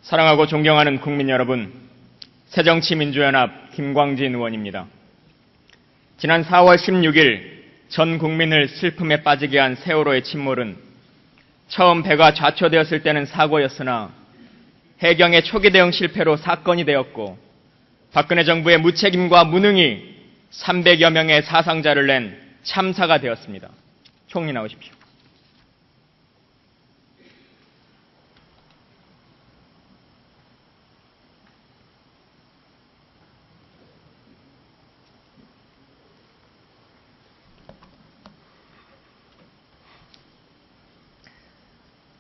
사랑하고 존경하는 국민 여러분, 새정치민주연합 김광진 의원입니다. 지난 4월 16일 전 국민을 슬픔에 빠지게 한 세월호의 침몰은 처음 배가 좌초되었을 때는 사고였으나 해경의 초기 대응 실패로 사건이 되었고 박근혜 정부의 무책임과 무능이 300여 명의 사상자를 낸 참사가 되었습니다. 총리 나오십시오.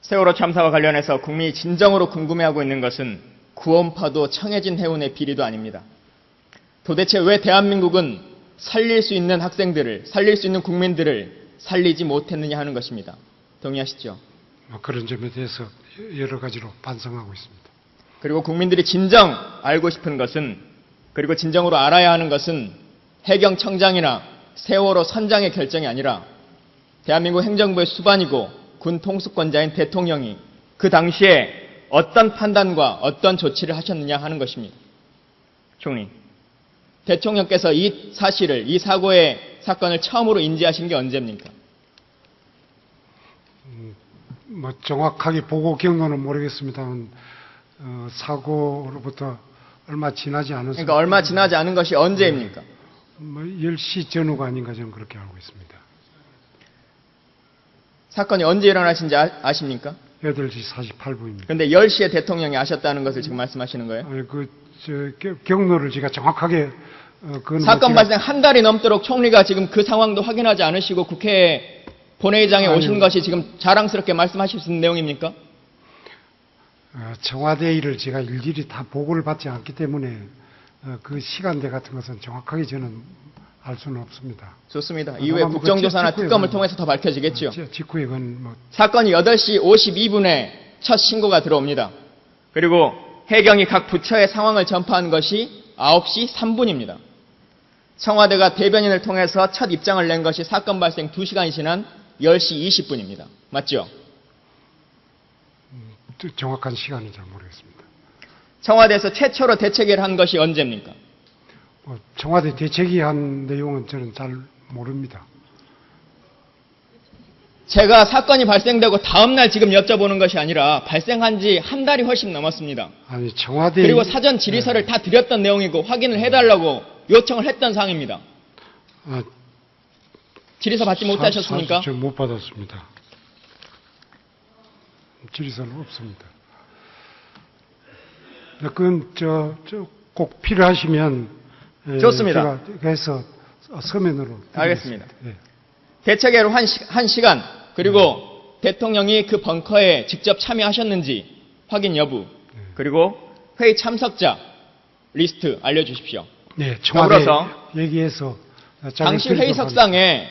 세월호 참사와 관련해서 국민이 진정으로 궁금해하고 있는 것은 구원파도 청해진 해운의 비리도 아닙니다. 도대체 왜 대한민국은 살릴 수 있는 학생들을, 살릴 수 있는 국민들을 살리지 못했느냐 하는 것입니다. 동의하시죠? 그런 점에 대해서 여러 가지로 반성하고 있습니다. 그리고 국민들이 진정 알고 싶은 것은, 그리고 진정으로 알아야 하는 것은 해경청장이나 세월호 선장의 결정이 아니라 대한민국 행정부의 수반이고 군 통수권자인 대통령이 그 당시에 어떤 판단과 어떤 조치를 하셨느냐 하는 것입니다. 총리, 대통령께서 이 사실을, 이 사건을 처음으로 인지하신 게 언제입니까? 정확하게 보고 경로는 모르겠습니다만 사고로부터 얼마 지나지 않았습니다. 그러니까 얼마 지나지 않은 것이 언제입니까? 10시 전후가 아닌가 저는 그렇게 알고 있습니다. 사건이 언제 일어나신지 아십니까? 8시 48분입니다. 그런데 10시에 대통령이 아셨다는 것을 지금 말씀하시는 거예요? 경로를 제가 정확하게 사건 발생 한 달이 넘도록 총리가 지금 그 상황도 확인하지 않으시고 국회 본회의장에 오신 것이 지금 자랑스럽게 말씀하실 수 있는 내용입니까? 청와대 일을 제가 일일이 다 보고를 받지 않기 때문에 그 시간대 같은 것은 정확하게 저는 알 수는 없습니다. 좋습니다. 이후에 국정조사나 특검을 통해서 더 밝혀지겠죠. 직후에 그건 사건이 8시 52분에 첫 신고가 들어옵니다. 그리고 해경이 각 부처의 상황을 전파한 것이 9시 3분입니다. 청와대가 대변인을 통해서 첫 입장을 낸 것이 사건 발생 2시간이 지난 10시 20분입니다. 맞죠? 정확한 시간은 잘 모르겠습니다. 청와대에서 최초로 대책을 한 것이 언제입니까? 청와대 대책이 한 내용은 저는 잘 모릅니다. 제가 사건이 발생되고 다음날 지금 여쭤보는 것이 아니라 발생한 지 한 달이 훨씬 넘었습니다. 아니, 청와대. 그리고 사전 질의서를 다 드렸던 내용이고 확인을 해달라고 요청을 했던 사항입니다. 질의서 받지 못하셨습니까? 저 못 받았습니다. 질의서는 없습니다. 그건 꼭 필요하시면 좋습니다. 제가 해서 서면으로 알겠습니다. 대책회로 한 시간, 그리고 대통령이 그 벙커에 직접 참여하셨는지 확인 여부, 그리고 회의 참석자 리스트 알려주십시오. 네, 청와대 얘기해서 당시 회의석상에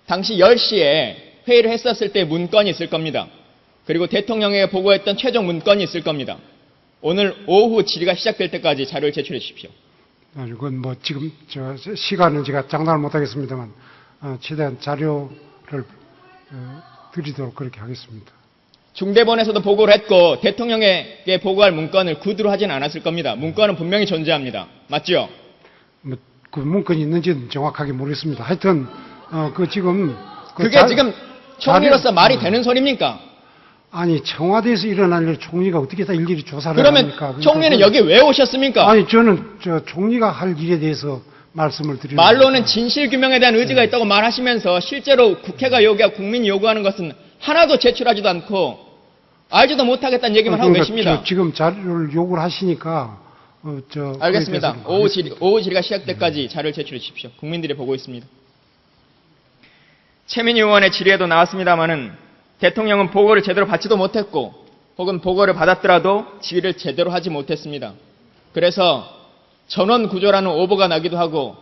당시 10시에 회의를 했었을 때 문건이 있을 겁니다. 그리고 대통령에게 보고했던 최종 문건이 있을 겁니다. 오늘 오후 질의가 시작될 때까지 자료를 제출해 주십시오. 이건 지금 시간은 제가 장담을 못하겠습니다만 최대한 자료를 드리도록 그렇게 하겠습니다. 중대본에서도 보고를 했고 대통령에게 보고할 문건을 구두로 하진 않았을 겁니다. 문건은 분명히 존재합니다. 맞죠? 그 문건이 있는지는 정확하게 모르겠습니다. 하여튼 지금 그게 지금 총리로서 말이 되는 소리입니까? 아니, 청와대에서 일어날 일 총리가 어떻게 다 일일이 조사를 합니까? 그러면 총리는 여기 왜 오셨습니까? 아니, 저는 총리가 할 일에 대해서 말씀을 드리는 말로는 진실규명에 대한 의지가 있다고 말하시면서 실제로 국회가 요구하고 국민이 요구하는 것은 하나도 제출하지도 않고 알지도 못하겠다는 얘기만 하고 계십니다. 지금 자료를 요구를 하시니까 알겠습니다. 오후 질의가 시작 때까지 자료를 제출해 주십시오. 국민들이 보고 있습니다. 최민희 의원의 질의에도 나왔습니다마는 대통령은 보고를 제대로 받지도 못했고 혹은 보고를 받았더라도 지휘를 제대로 하지 못했습니다. 그래서 전원구조라는 오보가 나기도 하고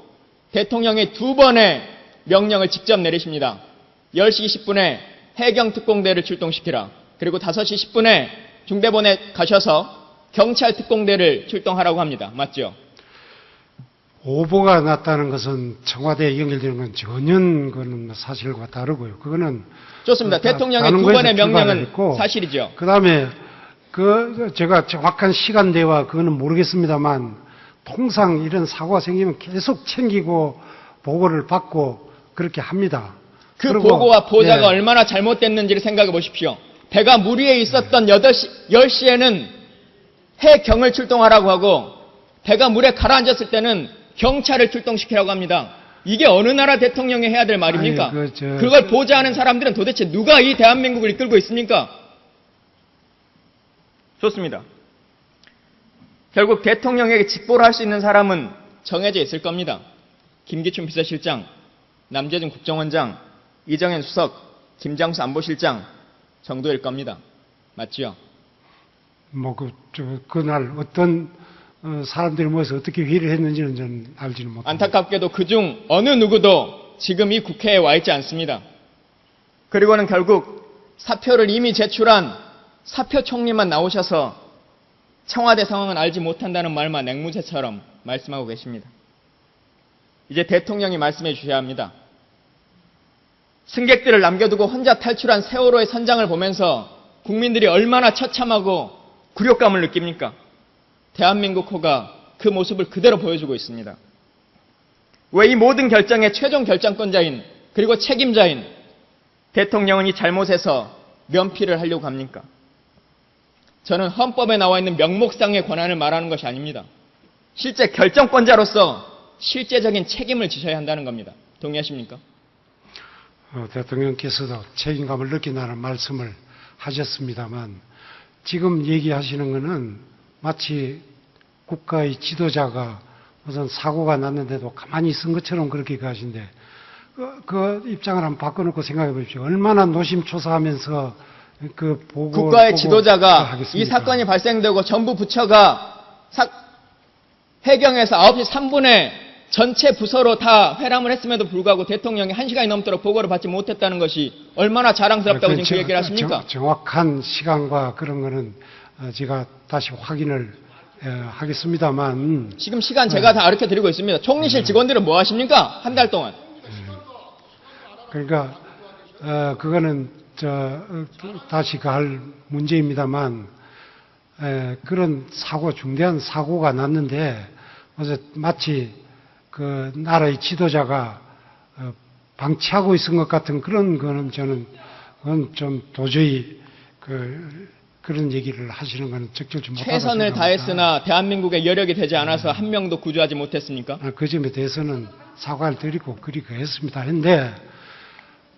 대통령이 2번의 명령을 직접 내리십니다. 10시 20분에 해경특공대를 출동시키라. 그리고 5시 10분에 중대본에 가셔서 경찰 특공대를 출동하라고 합니다. 맞죠? 오보가 났다는 것은 청와대에 연결되는 건 전혀 그는 사실과 다르고요. 그거는 좋습니다. 대통령의 2번의 명령은 사실이죠. 그 다음에 제가 정확한 시간대와 그거는 모르겠습니다만, 통상 이런 사고가 생기면 계속 챙기고 보고를 받고 그렇게 합니다. 그 그리고, 보고와 보자가 예. 얼마나 잘못됐는지를 생각해 보십시오. 배가 물 위에 있었던 10시에는 해경을 출동하라고 하고, 배가 물에 가라앉았을 때는 경찰을 출동시키라고 합니다. 이게 어느 나라 대통령이 해야 될 말입니까? 아니, 그걸 보좌하는 사람들은 도대체 누가 이 대한민국을 이끌고 있습니까? 좋습니다. 결국 대통령에게 직보를 할 수 있는 사람은 정해져 있을 겁니다. 김기춘 비서실장, 남재준 국정원장, 이정현 수석, 김장수 안보실장 정도일 겁니다. 맞지요? 그날 어떤 사람들이 모여서 어떻게 회의를 했는지는 저는 알지는 못합니다. 안타깝게도 그중 어느 누구도 지금 이 국회에 와 있지 않습니다. 그리고는 결국 사표를 이미 제출한 사표 총리만 나오셔서 청와대 상황은 알지 못한다는 말만 앵무새처럼 말씀하고 계십니다. 이제 대통령이 말씀해 주셔야 합니다. 승객들을 남겨두고 혼자 탈출한 세월호의 선장을 보면서 국민들이 얼마나 처참하고 굴욕감을 느낍니까? 대한민국호가 그 모습을 그대로 보여주고 있습니다. 왜 이 모든 결정의 최종 결정권자인 그리고 책임자인 대통령은 이 잘못에서 면피를 하려고 합니까? 저는 헌법에 나와 있는 명목상의 권한을 말하는 것이 아닙니다. 실제 결정권자로서 실제적인 책임을 지셔야 한다는 겁니다. 동의하십니까? 대통령께서도 책임감을 느낀다는 말씀을 하셨습니다만, 지금 얘기하시는 것은 마치 국가의 지도자가 무슨 사고가 났는데도 가만히 있은 것처럼 그렇게 가신데, 그 입장을 한번 바꿔놓고 생각해 보십시오. 얼마나 노심초사하면서 그 국가의 지도자가 하겠습니까? 이 사건이 발생되고 정부 부처가 해경에서 9시 3분에 전체 부서로 다 회람을 했음에도 불구하고 대통령이 1시간이 넘도록 보고를 받지 못했다는 것이 얼마나 자랑스럽다고 지금 그 얘기를 하십니까? 정확한 시간과 그런 거는 제가 다시 확인을 하겠습니다만, 지금 시간 제가 다 알려 드리고 있습니다. 총리실 직원들은 뭐 하십니까? 한 달 동안. 그러니까 그거는 다시 갈 문제입니다만, 그런 중대한 사고가 났는데 마치 그 나라의 지도자가 방치하고 있은 것 같은 그런 거는 저는 그건 좀 도저히 그런 얘기를 하시는 건 적절치 못하다고 최선을 생각합니다. 다했으나 대한민국의 여력이 되지 않아서 한 명도 구조하지 못했습니까? 그 점에 대해서는 사과를 드리고 그리고 했습니다. 했는데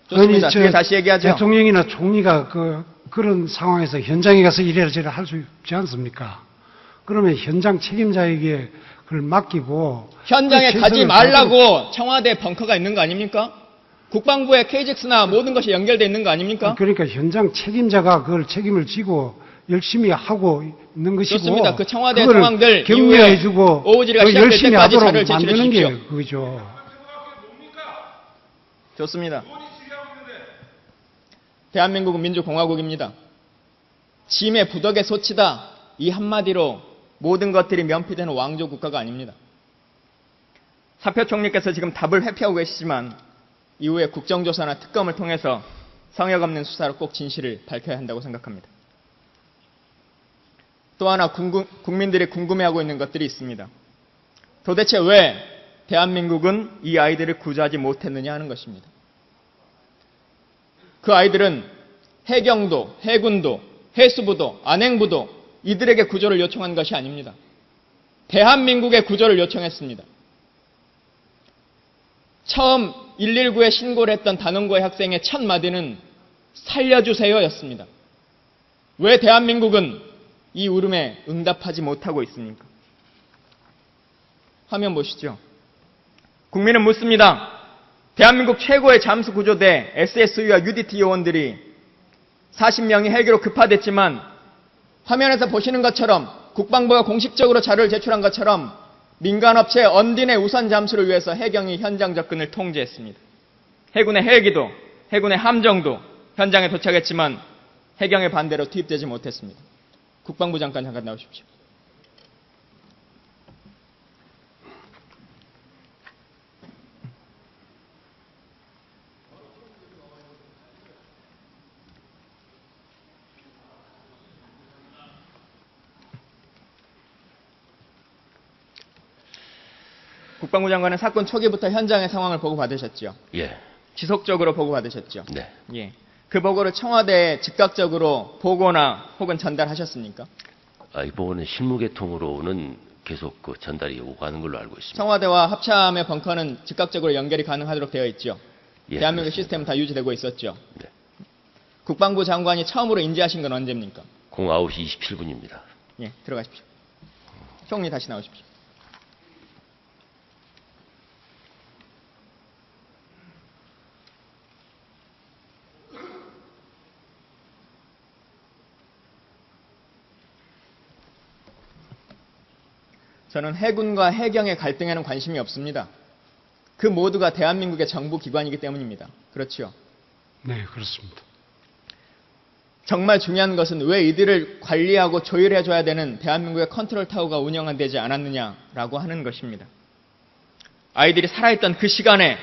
좋습니다. 뒤에 다시 얘기하죠. 대통령이나 총리가 그런 상황에서 현장에 가서 이래저래 할 수 있지 않습니까? 그러면 현장 책임자에게 그걸 맡기고 현장에 가지 말라고 청와대에 벙커가 있는 거 아닙니까? 국방부에 KGX나 모든 것이 연결되어 있는 거 아닙니까? 그러니까 현장 책임자가 그걸 책임을 지고 열심히 하고 있는 것이고, 좋습니다. 그 청와대 그걸 상황들 격려해주고 오후 질의가 시작될 열심히 때까지 하도록 자료를 제출해 만드는 주십시오. 게 그거죠. 좋습니다. 대한민국은 민주공화국입니다. 짐의 부덕의 소치다. 이 한마디로 모든 것들이 면피되는 왕조 국가가 아닙니다. 사표 총리께서 지금 답을 회피하고 계시지만 이후에 국정조사나 특검을 통해서 성역 없는 수사로 꼭 진실을 밝혀야 한다고 생각합니다. 또 하나 국민들이 궁금해하고 있는 것들이 있습니다. 도대체 왜 대한민국은 이 아이들을 구조하지 못했느냐 하는 것입니다. 그 아이들은 해경도, 해군도, 해수부도, 안행부도 이들에게 구조를 요청한 것이 아닙니다. 대한민국의 구조를 요청했습니다. 처음 119에 신고를 했던 단원고의 학생의 첫 마디는 살려주세요였습니다. 왜 대한민국은 이 울음에 응답하지 못하고 있습니까? 화면 보시죠. 국민은 묻습니다. 대한민국 최고의 잠수구조대 SSU와 UDT 요원들이 40명이 헬기로 급파됐지만 화면에서 보시는 것처럼 국방부가 공식적으로 자료를 제출한 것처럼 민간업체 언딘의 우선 잠수를 위해서 해경이 현장 접근을 통제했습니다. 해군의 헬기도 해군의 함정도 현장에 도착했지만 해경의 반대로 투입되지 못했습니다. 국방부 장관 잠깐 나오십시오. 국방부 장관은 사건 초기부터 현장의 상황을 보고받으셨죠? 예. 지속적으로 보고받으셨죠? 네. 예. 그 보고를 청와대에 즉각적으로 보고나 혹은 전달하셨습니까? 이 부분은 실무계통으로는 계속 그 전달이 오가는 걸로 알고 있습니다. 청와대와 합참의 벙커는 즉각적으로 연결이 가능하도록 되어 있죠? 예, 대한민국 그렇습니다. 시스템은 다 유지되고 있었죠? 네. 국방부 장관이 처음으로 인지하신 건 언제입니까? 09시 27분입니다. 예, 들어가십시오. 총리 다시 나오십시오. 저는 해군과 해경의 갈등에는 관심이 없습니다. 그 모두가 대한민국의 정부 기관이기 때문입니다. 그렇죠? 네, 그렇습니다. 정말 중요한 것은 왜 이들을 관리하고 조율해줘야 되는 대한민국의 컨트롤 타워가 운영되지 않았느냐라고 하는 것입니다. 아이들이 살아있던 그 시간에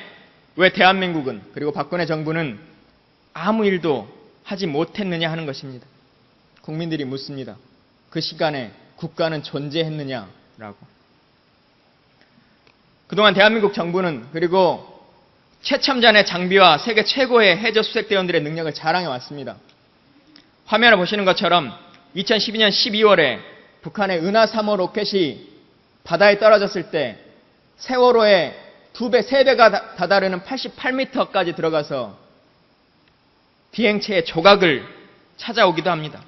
왜 대한민국은 그리고 박근혜 정부는 아무 일도 하지 못했느냐 하는 것입니다. 국민들이 묻습니다. 그 시간에 국가는 존재했느냐라고. 그동안 대한민국 정부는 그리고 최첨단의 장비와 세계 최고의 해저 수색대원들의 능력을 자랑해 왔습니다. 화면을 보시는 것처럼 2012년 12월에 북한의 은하 3호 로켓이 바다에 떨어졌을 때 세월호의 2배, 3배가 다다르는 88m까지 들어가서 비행체의 조각을 찾아오기도 합니다.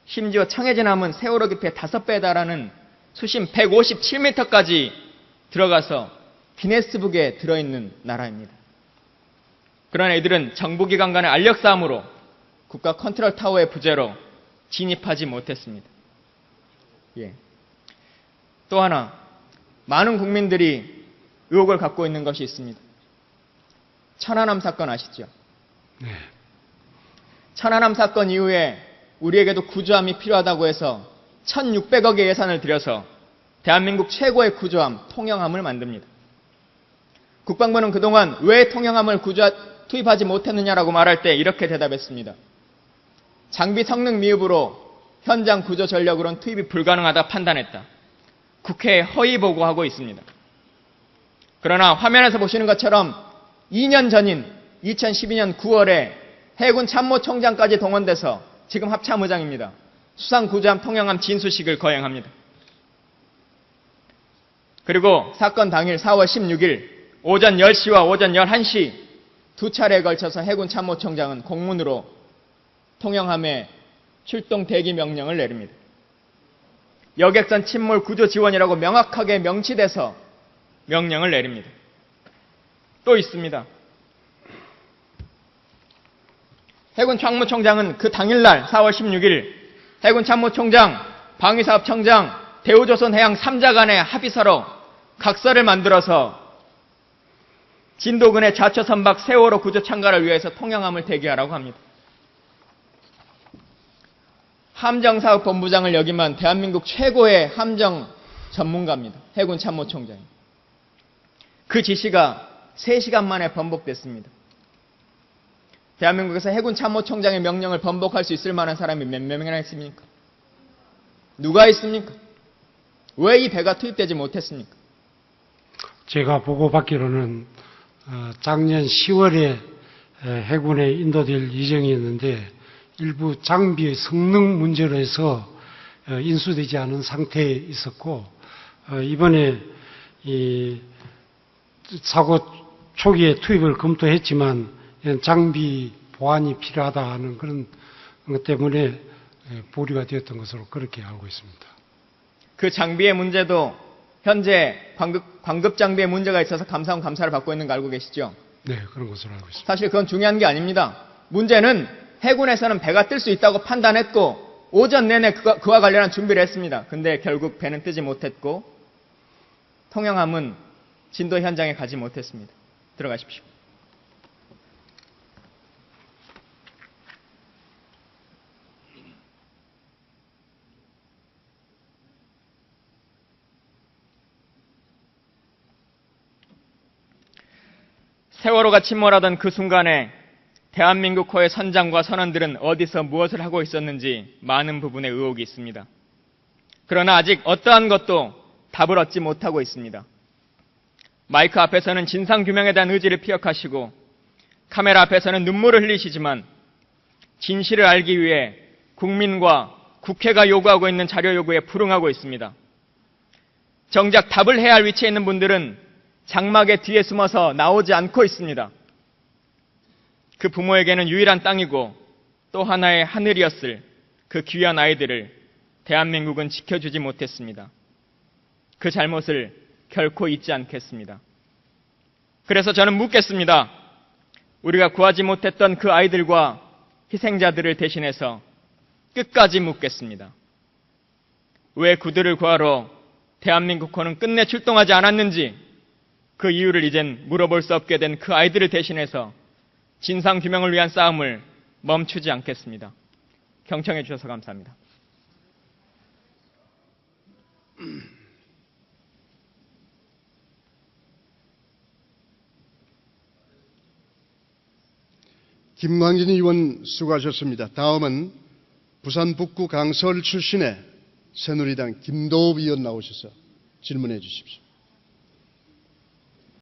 심지어 청해진함은 세월호 깊이의 5배에 달하는 수심 157m까지 들어가서 기네스북에 들어있는 나라입니다. 그러나 이들은 정부기관 간의 알력싸움으로 국가 컨트롤 타워의 부재로 진입하지 못했습니다. 예. 또 하나, 많은 국민들이 의혹을 갖고 있는 것이 있습니다. 천안함 사건 아시죠? 네. 천안함 사건 이후에 우리에게도 구조함이 필요하다고 해서 1,600억의 예산을 들여서 대한민국 최고의 구조함, 통영함을 만듭니다. 국방부는 그동안 왜 통영함을 투입하지 못했느냐라고 말할 때 이렇게 대답했습니다. 장비 성능 미흡으로 현장 구조 전력으로는 투입이 불가능하다 판단했다. 국회에 허위 보고하고 있습니다. 그러나 화면에서 보시는 것처럼 2년 전인 2012년 9월에 해군 참모총장까지 동원돼서 지금 합참의장입니다. 수상구조함 통영함 진수식을 거행합니다. 그리고 사건 당일 4월 16일 오전 10시와 오전 11시 두 차례에 걸쳐서 해군 참모총장은 공문으로 통영함의 출동 대기 명령을 내립니다. 여객선 침몰 구조 지원이라고 명확하게 명시돼서 명령을 내립니다. 또 있습니다. 해군 참모총장은 그 당일날 4월 16일 해군 참모총장, 방위사업청장, 대우조선해양 3자 간의 합의서로 각서를 만들어서 진도군의 자초선박 세월호 구조 참가를 위해서 통영함을 대기하라고 합니다. 함정사업본부장을 역임한 대한민국 최고의 함정 전문가입니다. 해군 참모총장이. 그 지시가 3시간 만에 번복됐습니다. 대한민국에서 해군 참모총장의 명령을 번복할 수 있을 만한 사람이 몇 명이나 있습니까? 누가 있습니까? 왜 이 배가 투입되지 못했습니까? 제가 보고받기로는 작년 10월에 해군에 인도될 예정이었는데 일부 장비의 성능 문제로 해서 인수되지 않은 상태에 있었고 이번에 이 사고 초기에 투입을 검토했지만 장비 보완이 필요하다 하는 그런 것 때문에 보류가 되었던 것으로 그렇게 알고 있습니다. 그 장비의 문제도 현재 광급 장비에 문제가 있어서 감사원 감사를 받고 있는 거 알고 계시죠? 네, 그런 것으로 알고 있습니다. 사실 그건 중요한 게 아닙니다. 문제는 해군에서는 배가 뜰 수 있다고 판단했고 오전 내내 그와 관련한 준비를 했습니다. 근데 결국 배는 뜨지 못했고 통영함은 진도 현장에 가지 못했습니다. 들어가십시오. 세월호가 침몰하던 그 순간에 대한민국호의 선장과 선원들은 어디서 무엇을 하고 있었는지 많은 부분에 의혹이 있습니다. 그러나 아직 어떠한 것도 답을 얻지 못하고 있습니다. 마이크 앞에서는 진상규명에 대한 의지를 피력하시고 카메라 앞에서는 눈물을 흘리시지만 진실을 알기 위해 국민과 국회가 요구하고 있는 자료 요구에 불응하고 있습니다. 정작 답을 해야 할 위치에 있는 분들은 장막의 뒤에 숨어서 나오지 않고 있습니다. 그 부모에게는 유일한 땅이고 또 하나의 하늘이었을 그 귀한 아이들을 대한민국은 지켜주지 못했습니다. 그 잘못을 결코 잊지 않겠습니다. 그래서 저는 묻겠습니다. 우리가 구하지 못했던 그 아이들과 희생자들을 대신해서 끝까지 묻겠습니다. 왜 그들을 구하러 대한민국호는 끝내 출동하지 않았는지 그 이유를 이젠 물어볼 수 없게 된 그 아이들을 대신해서 진상규명을 위한 싸움을 멈추지 않겠습니다. 경청해 주셔서 감사합니다. 김광진 의원 수고하셨습니다. 다음은 부산 북구 강서울 출신의 새누리당 김도읍 의원 나오셔서 질문해 주십시오.